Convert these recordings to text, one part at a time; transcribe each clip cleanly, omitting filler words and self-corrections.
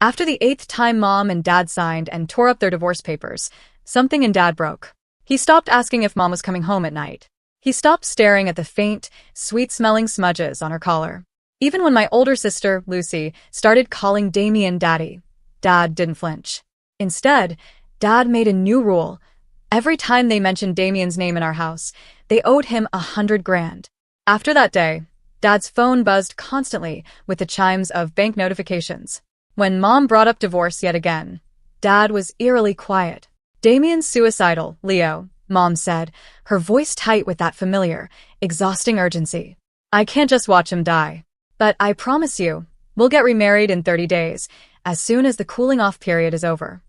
After the 8th time Mom and Dad signed and tore up their divorce papers, something in Dad broke. He stopped asking if Mom was coming home at night. He stopped staring at the faint, sweet-smelling smudges on her collar. Even when my older sister, Lucy, started calling Damien Daddy, Dad didn't flinch. Instead, Dad made a new rule. Every time they mentioned Damien's name in our house, they owed him 100 grand. After that day, Dad's phone buzzed constantly with the chimes of bank notifications. When Mom brought up divorce yet again, Dad was eerily quiet. Damien's suicidal, Leo, Mom said, her voice tight with that familiar, exhausting urgency. I can't just watch him die. But I promise you, we'll get remarried in 30 days, as soon as the cooling-off period is over.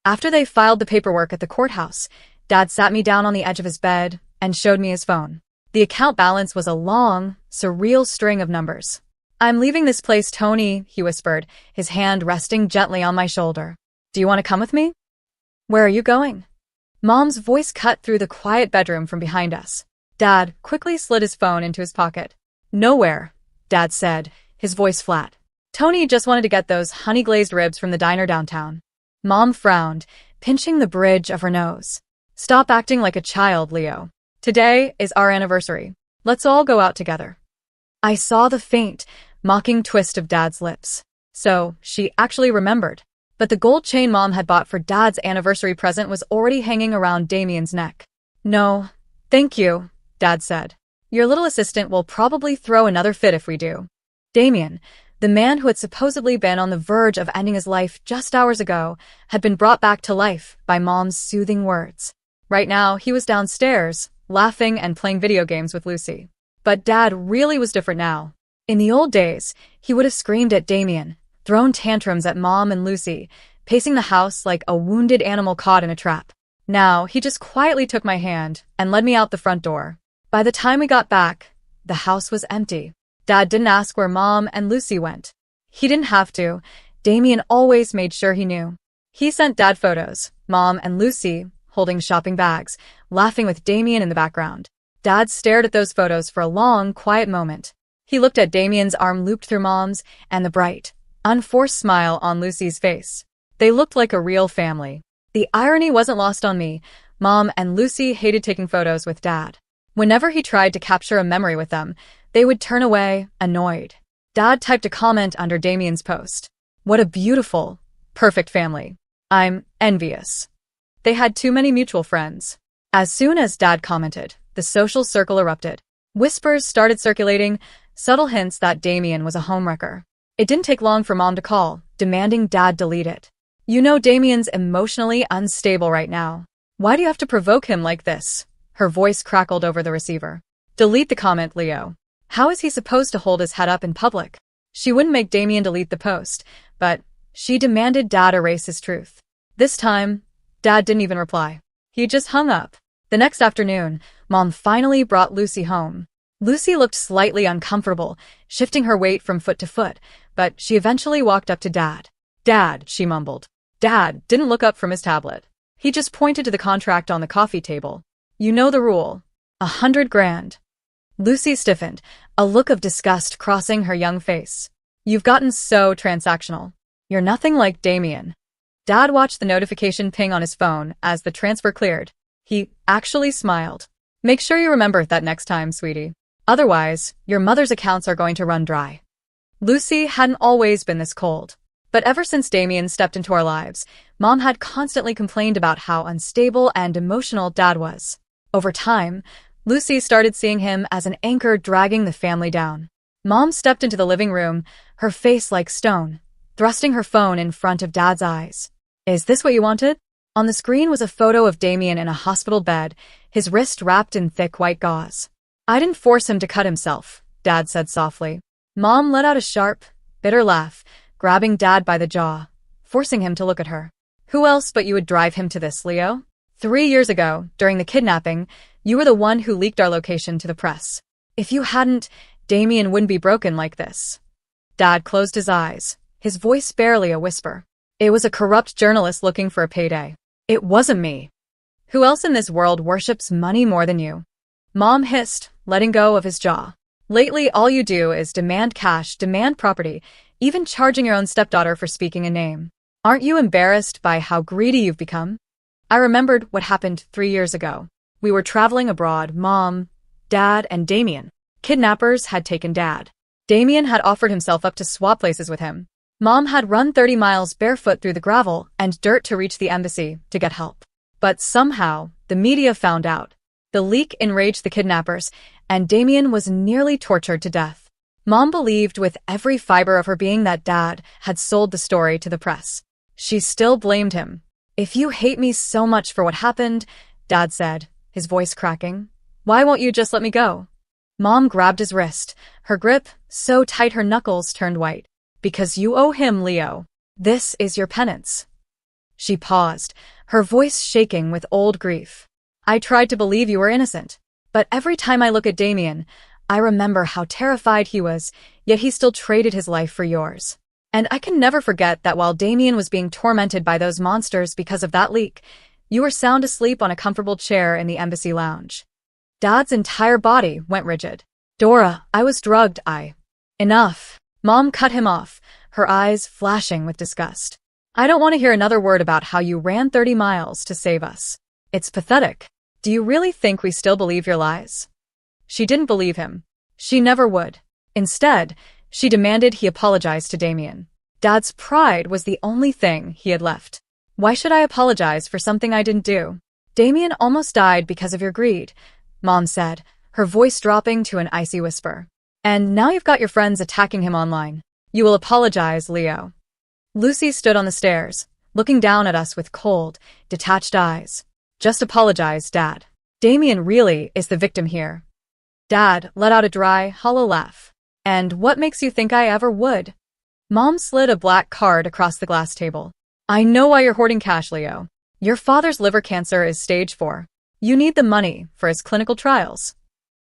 After they filed the paperwork at the courthouse, Dad sat me down on the edge of his bed and showed me his phone. The account balance was a long, surreal string of numbers. I'm leaving this place, Tony, he whispered, his hand resting gently on my shoulder. Do you want to come with me? Where are you going? Mom's voice cut through the quiet bedroom from behind us. Dad quickly slid his phone into his pocket. Nowhere, Dad said, his voice flat. Tony just wanted to get those honey-glazed ribs from the diner downtown. Mom frowned, pinching the bridge of her nose. Stop acting like a child, Leo. Today is our anniversary. Let's all go out together. I saw the faint, mocking twist of Dad's lips. So, she actually remembered. But the gold chain Mom had bought for Dad's anniversary present was already hanging around Damien's neck. No, thank you, Dad said. Your little assistant will probably throw another fit if we do. Damien, the man who had supposedly been on the verge of ending his life just hours ago, had been brought back to life by Mom's soothing words. Right now, he was downstairs, laughing and playing video games with Lucy. But Dad really was different now. In the old days, he would have screamed at Damien, thrown tantrums at Mom and Lucy, pacing the house like a wounded animal caught in a trap. Now, he just quietly took my hand and led me out the front door. By the time we got back, the house was empty. Dad didn't ask where Mom and Lucy went. He didn't have to. Damien always made sure he knew. He sent Dad photos, Mom and Lucy holding shopping bags, laughing with Damien in the background. Dad stared at those photos for a long, quiet moment. He looked at Damien's arm looped through Mom's and the bright, unforced smile on Lucy's face. They looked like a real family. The irony wasn't lost on me. Mom and Lucy hated taking photos with Dad. Whenever he tried to capture a memory with them, they would turn away, annoyed. Dad typed a comment under Damien's post. What a beautiful, perfect family. I'm envious. They had too many mutual friends. As soon as Dad commented, the social circle erupted. Whispers started circulating, subtle hints that Damien was a homewrecker. It didn't take long for Mom to call, demanding Dad delete it. You know Damien's emotionally unstable right now. Why do you have to provoke him like this? Her voice crackled over the receiver. Delete the comment, Leo. How is he supposed to hold his head up in public? She wouldn't make Damien delete the post, but she demanded Dad erase his truth. This time, Dad didn't even reply. He just hung up. The next afternoon, Mom finally brought Lucy home. Lucy looked slightly uncomfortable, shifting her weight from foot to foot, but she eventually walked up to Dad. Dad, she mumbled. Dad didn't look up from his tablet. He just pointed to the contract on the coffee table. You know the rule. 100 grand. Lucy stiffened, a look of disgust crossing her young face. You've gotten so transactional. You're nothing like Damien. Dad watched the notification ping on his phone as the transfer cleared. He actually smiled. Make sure you remember that next time, sweetie. Otherwise, your mother's accounts are going to run dry. Lucy hadn't always been this cold. But ever since Damien stepped into our lives, Mom had constantly complained about how unstable and emotional Dad was. Over time, Lucy started seeing him as an anchor dragging the family down. Mom stepped into the living room, her face like stone, thrusting her phone in front of Dad's eyes. Is this what you wanted? On the screen was a photo of Damien in a hospital bed, his wrist wrapped in thick white gauze. I didn't force him to cut himself, Dad said softly. Mom let out a sharp, bitter laugh, grabbing Dad by the jaw, forcing him to look at her. Who else but you would drive him to this, Leo? 3 years ago, during the kidnapping, you were the one who leaked our location to the press. If you hadn't, Damien wouldn't be broken like this. Dad closed his eyes, his voice barely a whisper. It was a corrupt journalist looking for a payday. It wasn't me. Who else in this world worships money more than you? Mom hissed, letting go of his jaw. Lately, all you do is demand cash, demand property, even charging your own stepdaughter for speaking a name. Aren't you embarrassed by how greedy you've become? I remembered what happened 3 years ago. We were traveling abroad, Mom, Dad, and Damien. Kidnappers had taken Dad. Damien had offered himself up to swap places with him. Mom had run 30 miles barefoot through the gravel and dirt to reach the embassy to get help. But somehow, the media found out. The leak enraged the kidnappers, and Damien was nearly tortured to death. Mom believed with every fiber of her being that Dad had sold the story to the press. She still blamed him. "If you hate me so much for what happened," Dad said, his voice cracking, "why won't you just let me go?" Mom grabbed his wrist, her grip so tight her knuckles turned white. "Because you owe him, Leo. This is your penance." She paused, her voice shaking with old grief. "I tried to believe you were innocent, but every time I look at Damien, I remember how terrified he was, yet he still traded his life for yours. And I can never forget that while Damien was being tormented by those monsters because of that leak, you were sound asleep on a comfortable chair in the embassy lounge." Dad's entire body went rigid. "Dora, I was drugged, Enough." Mom cut him off, her eyes flashing with disgust. "I don't want to hear another word about how you ran 30 miles to save us. It's pathetic. Do you really think we still believe your lies?" She didn't believe him. She never would. Instead, she demanded he apologize to Damien. Dad's pride was the only thing he had left. "Why should I apologize for something I didn't do? Damien almost died because of your greed," Mom said, her voice dropping to an icy whisper. "And now you've got your friends attacking him online. You will apologize, Leo." Lucy stood on the stairs, looking down at us with cold, detached eyes. "Just apologize, Dad. Damien really is the victim here." Dad let out a dry, hollow laugh. "And what makes you think I ever would?" Mom slid a black card across the glass table. "I know why you're hoarding cash, Leo. Your father's liver cancer is stage 4. You need the money for his clinical trials."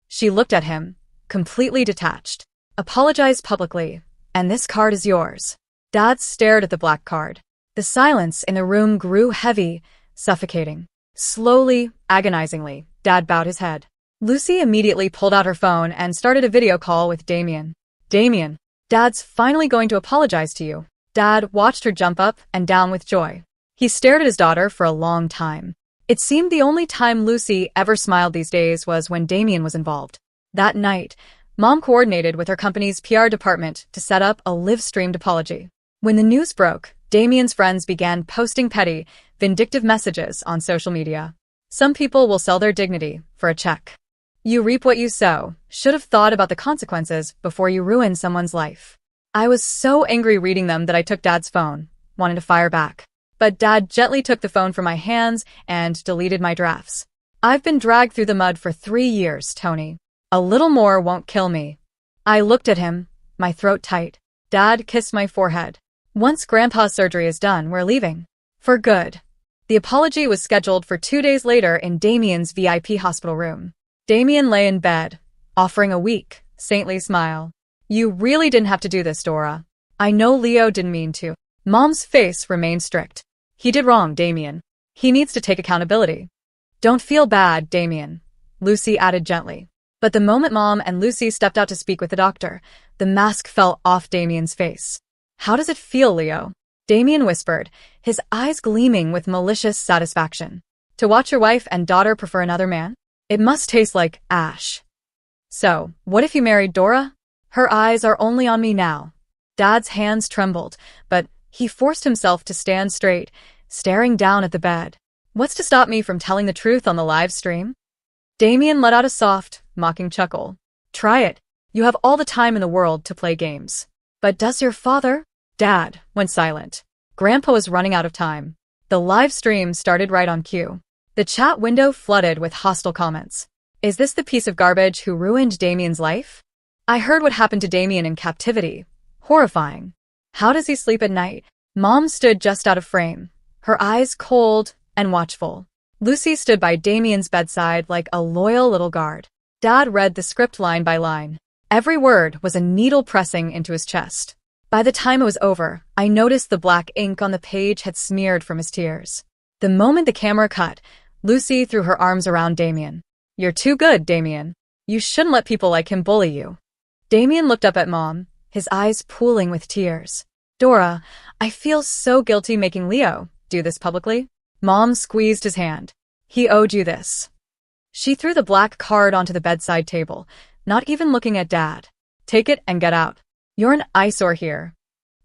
She looked at him, completely detached. "Apologize publicly, and this card is yours." Dad stared at the black card. The silence in the room grew heavy, suffocating. Slowly, agonizingly, Dad bowed his head. Lucy immediately pulled out her phone and started a video call with Damien. "Damien, Dad's finally going to apologize to you." Dad watched her jump up and down with joy. He stared at his daughter for a long time. It seemed the only time Lucy ever smiled these days was when Damien was involved. That night, Mom coordinated with her company's PR department to set up a live-streamed apology. When the news broke, Damien's friends began posting petty, vindictive messages on social media. "Some people will sell their dignity for a check. You reap what you sow. Should have thought about the consequences before you ruin someone's life." I was so angry reading them that I took Dad's phone, wanting to fire back. But Dad gently took the phone from my hands and deleted my drafts. "I've been dragged through the mud for 3 years, Tony. A little more won't kill me." I looked at him, my throat tight. Dad kissed my forehead. "Once Grandpa's surgery is done, we're leaving. For good." The apology was scheduled for 2 days later in Damien's VIP hospital room. Damien lay in bed, offering a weak, saintly smile. "You really didn't have to do this, Dora. I know Leo didn't mean to." Mom's face remained strict. "He did wrong, Damien. He needs to take accountability." "Don't feel bad, Damien," Lucy added gently. But the moment Mom and Lucy stepped out to speak with the doctor, the mask fell off Damien's face. "How does it feel, Leo?" Damien whispered, his eyes gleaming with malicious satisfaction. "To watch your wife and daughter prefer another man? It must taste like ash." "So, what if you married Dora?" "Her eyes are only on me now." Dad's hands trembled, but he forced himself to stand straight, staring down at the bed. "What's to stop me from telling the truth on the live stream?" Damien let out a soft, mocking chuckle. "Try it. You have all the time in the world to play games." "But does your father?" Dad went silent. Grandpa was running out of time. The live stream started right on cue. The chat window flooded with hostile comments. "Is this the piece of garbage who ruined Damien's life? I heard what happened to Damien in captivity. Horrifying. How does he sleep at night?" Mom stood just out of frame, her eyes cold and watchful. Lucy stood by Damien's bedside like a loyal little guard. Dad read the script line by line. Every word was a needle pressing into his chest. By the time it was over, I noticed the black ink on the page had smeared from his tears. The moment the camera cut, Lucy threw her arms around Damien. "You're too good, Damien. You shouldn't let people like him bully you." Damien looked up at Mom, his eyes pooling with tears. Dora, I feel so guilty making Leo do this publicly. Mom squeezed his hand. He owed you this. She threw the black card onto the bedside table, not even looking at Dad. Take it and get out. You're an eyesore here.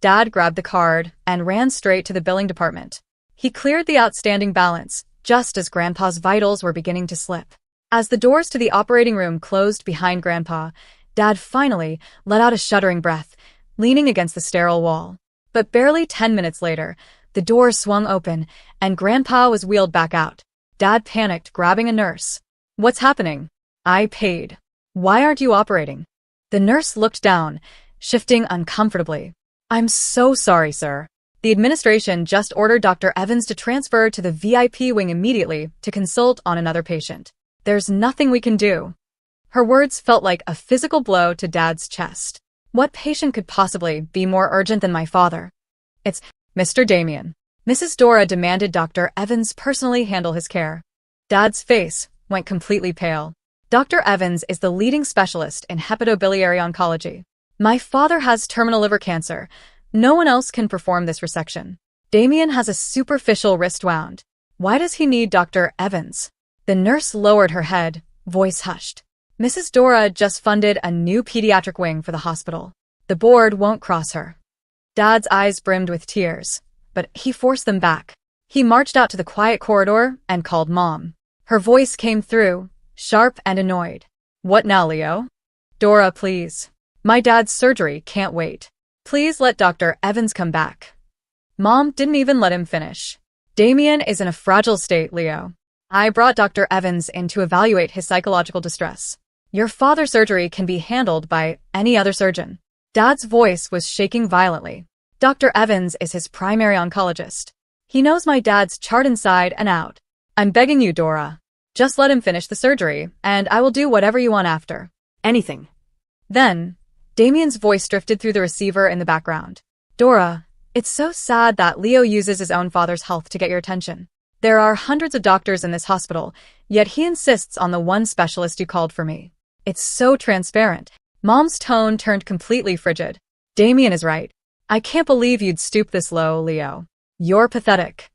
Dad grabbed the card and ran straight to the billing department. He cleared the outstanding balance, just as Grandpa's vitals were beginning to slip. As the doors to the operating room closed behind Grandpa, Dad finally let out a shuddering breath, leaning against the sterile wall. But barely 10 minutes later, the door swung open, and Grandpa was wheeled back out. Dad panicked, grabbing a nurse. What's happening? I paid. Why aren't you operating? The nurse looked down, shifting uncomfortably. I'm so sorry, sir. The administration just ordered Dr. Evans to transfer to the VIP wing immediately to consult on another patient. There's nothing we can do. Her words felt like a physical blow to Dad's chest. What patient could possibly be more urgent than my father? It's Mr. Damien. Mrs. Dora demanded Dr. Evans personally handle his care. Dad's face went completely pale. Dr. Evans is the leading specialist in hepatobiliary oncology. My father has terminal liver cancer. No one else can perform this resection. Damien has a superficial wrist wound. Why does he need Dr. Evans? The nurse lowered her head, voice hushed. Mrs. Dora just funded a new pediatric wing for the hospital. The board won't cross her. Dad's eyes brimmed with tears, but he forced them back. He marched out to the quiet corridor and called Mom. Her voice came through, sharp and annoyed. What now, Leo? Dora, please. My dad's surgery can't wait. Please let Dr. Evans come back. Mom didn't even let him finish. Damien is in a fragile state, Leo. I brought Dr. Evans in to evaluate his psychological distress. Your father's surgery can be handled by any other surgeon. Dad's voice was shaking violently. Dr. Evans is his primary oncologist. He knows my dad's chart inside and out. I'm begging you, Dora. Just let him finish the surgery, and I will do whatever you want after. Anything. Then, Damien's voice drifted through the receiver in the background. Dora, it's so sad that Leo uses his own father's health to get your attention. There are hundreds of doctors in this hospital, yet he insists on the one specialist you called for me. It's so transparent. Mom's tone turned completely frigid. Damien is right. I can't believe you'd stoop this low, Leo. You're pathetic.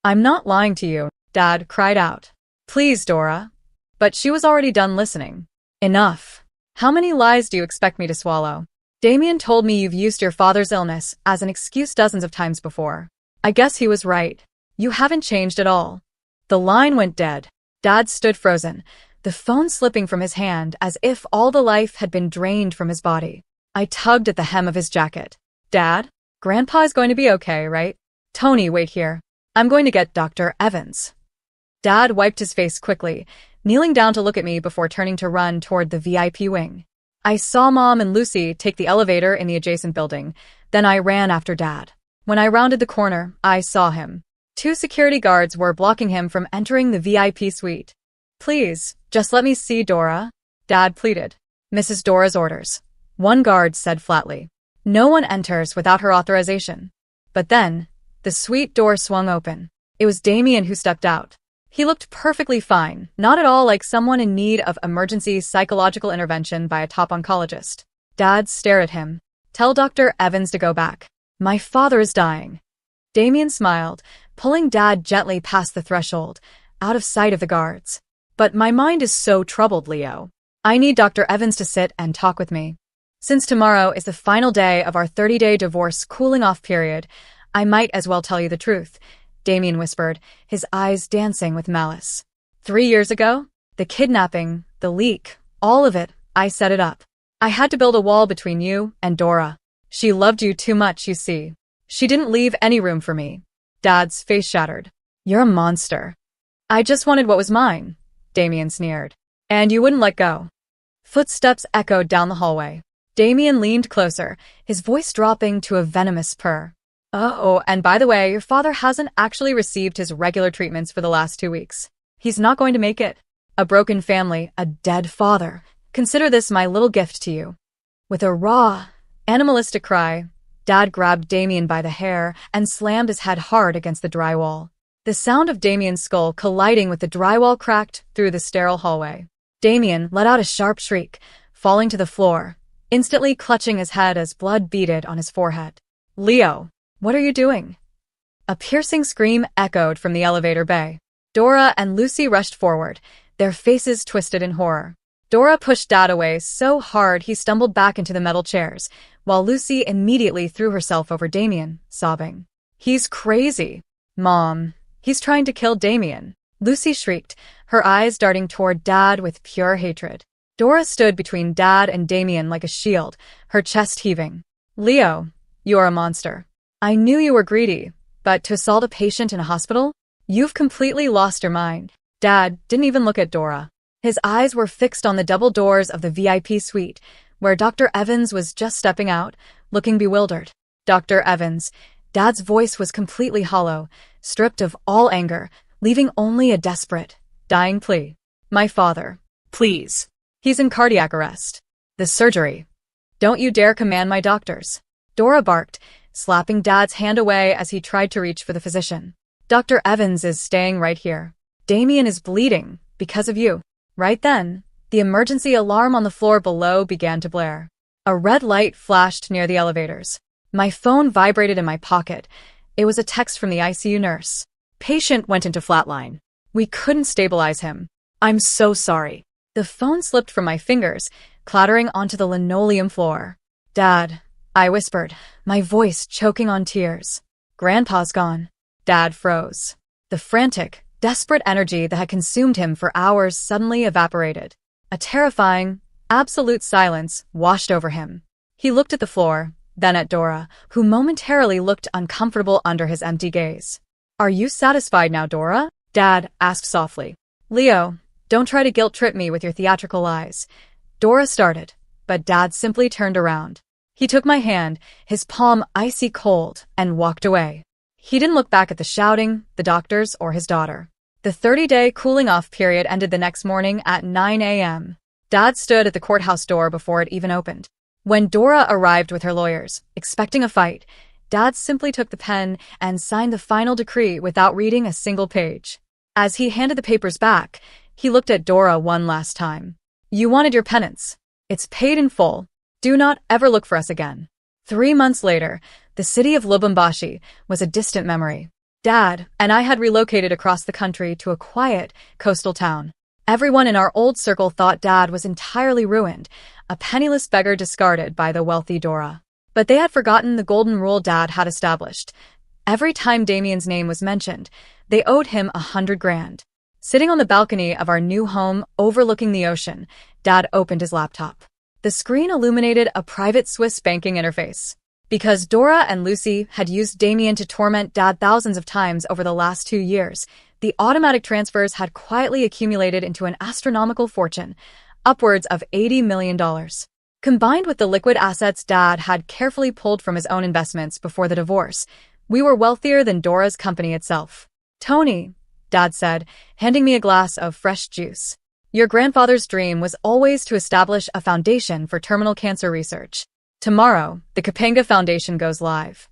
I'm not lying to you, Dad cried out. Please, Dora. But she was already done listening. Enough. How many lies do you expect me to swallow? Damien told me you've used your father's illness as an excuse dozens of times before. I guess he was right. You haven't changed at all. The line went dead. Dad stood frozen, the phone slipping from his hand as if all the life had been drained from his body. I tugged at the hem of his jacket. Dad? Grandpa is going to be okay, right? Tony, wait here. I'm going to get Dr. Evans. Dad wiped his face quickly, kneeling down to look at me before turning to run toward the VIP wing. I saw Mom and Lucy take the elevator in the adjacent building. Then I ran after Dad. When I rounded the corner, I saw him. 2 security guards were blocking him from entering the VIP suite. Please, just let me see Dora, Dad pleaded. Mrs. Dora's orders. One guard said flatly. No one enters without her authorization. But then, the suite door swung open. It was Damien who stepped out. He looked perfectly fine, not at all like someone in need of emergency psychological intervention by a top oncologist. Dad stared at him. Tell Dr. Evans to go back. My father is dying. Damien smiled, pulling Dad gently past the threshold, out of sight of the guards. But my mind is so troubled, Leo. I need Dr. Evans to sit and talk with me. Since tomorrow is the final day of our 30-day divorce cooling-off period, I might as well tell you the truth, Damien whispered, his eyes dancing with malice. 3 years ago, the kidnapping, the leak, all of it, I set it up. I had to build a wall between you and Dora. She loved you too much, you see. She didn't leave any room for me. Dad's face shattered. You're a monster. I just wanted what was mine, Damien sneered. And you wouldn't let go. Footsteps echoed down the hallway. Damien leaned closer, his voice dropping to a venomous purr. Oh, and by the way, your father hasn't actually received his regular treatments for the last 2 weeks. He's not going to make it. A broken family, a dead father. Consider this my little gift to you. With a raw, animalistic cry, Dad grabbed Damien by the hair and slammed his head hard against the drywall. The sound of Damien's skull colliding with the drywall cracked through the sterile hallway. Damien let out a sharp shriek, falling to the floor, instantly clutching his head as blood beaded on his forehead. Leo, what are you doing? A piercing scream echoed from the elevator bay. Dora and Lucy rushed forward, their faces twisted in horror. Dora pushed Dad away so hard he stumbled back into the metal chairs, while Lucy immediately threw herself over Damien, sobbing. He's crazy. Mom, he's trying to kill Damien. Lucy shrieked, her eyes darting toward Dad with pure hatred. Dora stood between Dad and Damien like a shield, her chest heaving. Leo, you're a monster. I knew you were greedy, but to assault a patient in a hospital? You've completely lost your mind. Dad didn't even look at Dora. His eyes were fixed on the double doors of the VIP suite, where Dr. Evans was just stepping out, looking bewildered. Dr. Evans. Dad's voice was completely hollow, stripped of all anger, leaving only a desperate, dying plea. My father. Please. He's in cardiac arrest. The surgery. Don't you dare command my doctors. Dora barked, slapping Dad's hand away as he tried to reach for the physician. Dr. Evans is staying right here. Damien is bleeding, because of you. Right then, the emergency alarm on the floor below began to blare. A red light flashed near the elevators. My phone vibrated in my pocket. It was a text from the ICU nurse. Patient went into flatline. We couldn't stabilize him. I'm so sorry. The phone slipped from my fingers, clattering onto the linoleum floor. Dad, I whispered, my voice choking on tears. Grandpa's gone. Dad froze. The frantic, desperate energy that had consumed him for hours suddenly evaporated. A terrifying, absolute silence washed over him. He looked at the floor, then at Dora, who momentarily looked uncomfortable under his empty gaze. Are you satisfied now, Dora? Dad asked softly. Leo, don't try to guilt-trip me with your theatrical lies. Dora started, but Dad simply turned around. He took my hand, his palm icy cold, and walked away. He didn't look back at the shouting, the doctors, or his daughter. The 30-day cooling-off period ended the next morning at 9 a.m. Dad stood at the courthouse door before it even opened. When Dora arrived with her lawyers, expecting a fight, Dad simply took the pen and signed the final decree without reading a single page. As he handed the papers back, he looked at Dora one last time. You wanted your penance. It's paid in full. Do not ever look for us again. 3 months later, the city of Lubumbashi was a distant memory. Dad and I had relocated across the country to a quiet, coastal town. Everyone in our old circle thought Dad was entirely ruined, a penniless beggar discarded by the wealthy Dora. But they had forgotten the golden rule Dad had established. Every time Damien's name was mentioned, they owed him 100 grand. Sitting on the balcony of our new home overlooking the ocean, Dad opened his laptop. The screen illuminated a private Swiss banking interface. Because Dora and Lucy had used Damien to torment Dad thousands of times over the last 2 years, the automatic transfers had quietly accumulated into an astronomical fortune, upwards of $80 million. Combined with the liquid assets Dad had carefully pulled from his own investments before the divorce, we were wealthier than Dora's company itself. Tony, Dad said, handing me a glass of fresh juice. Your grandfather's dream was always to establish a foundation for terminal cancer research. Tomorrow, the Kapanga Foundation goes live.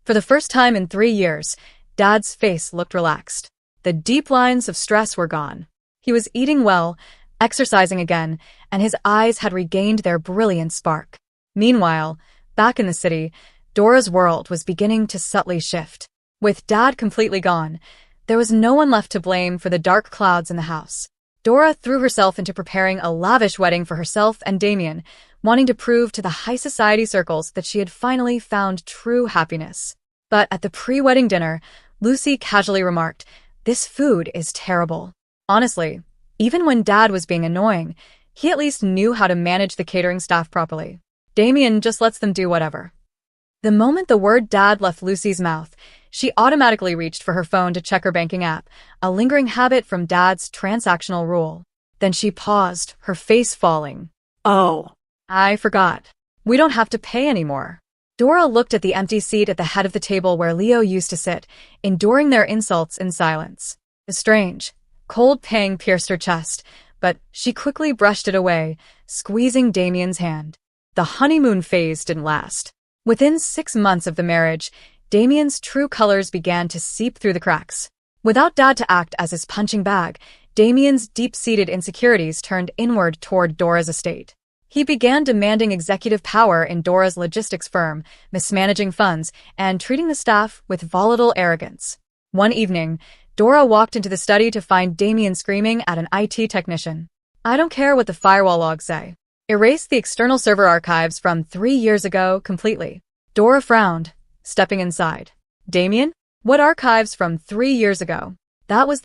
For the first time in 3 years, Dad's face looked relaxed. The deep lines of stress were gone. He was eating well, exercising again, and his eyes had regained their brilliant spark. Meanwhile, back in the city, Dora's world was beginning to subtly shift. With Dad completely gone, there was no one left to blame for the dark clouds in the house. Dora threw herself into preparing a lavish wedding for herself and Damien, wanting to prove to the high society circles that she had finally found true happiness. But at the pre-wedding dinner, Lucy casually remarked, "This food is terrible." Honestly, even when Dad was being annoying, he at least knew how to manage the catering staff properly. Damien just lets them do whatever. The moment the word Dad left Lucy's mouth, she automatically reached for her phone to check her banking app, a lingering habit from Dad's transactional rule. Then she paused, her face falling. Oh, I forgot. We don't have to pay anymore. Dora looked at the empty seat at the head of the table where Leo used to sit, enduring their insults in silence. A strange, cold pang pierced her chest, but she quickly brushed it away, squeezing Damien's hand. The honeymoon phase didn't last. Within 6 months of the marriage, Damien's true colors began to seep through the cracks. Without Dad to act as his punching bag, Damien's deep-seated insecurities turned inward toward Dora's estate. He began demanding executive power in Dora's logistics firm, mismanaging funds, and treating the staff with volatile arrogance. One evening, Dora walked into the study to find Damien screaming at an IT technician. "I don't care what the firewall logs say. Erase the external server archives from 3 years ago completely." Dora frowned, stepping inside. "Damien? What archives from 3 years ago?" "That was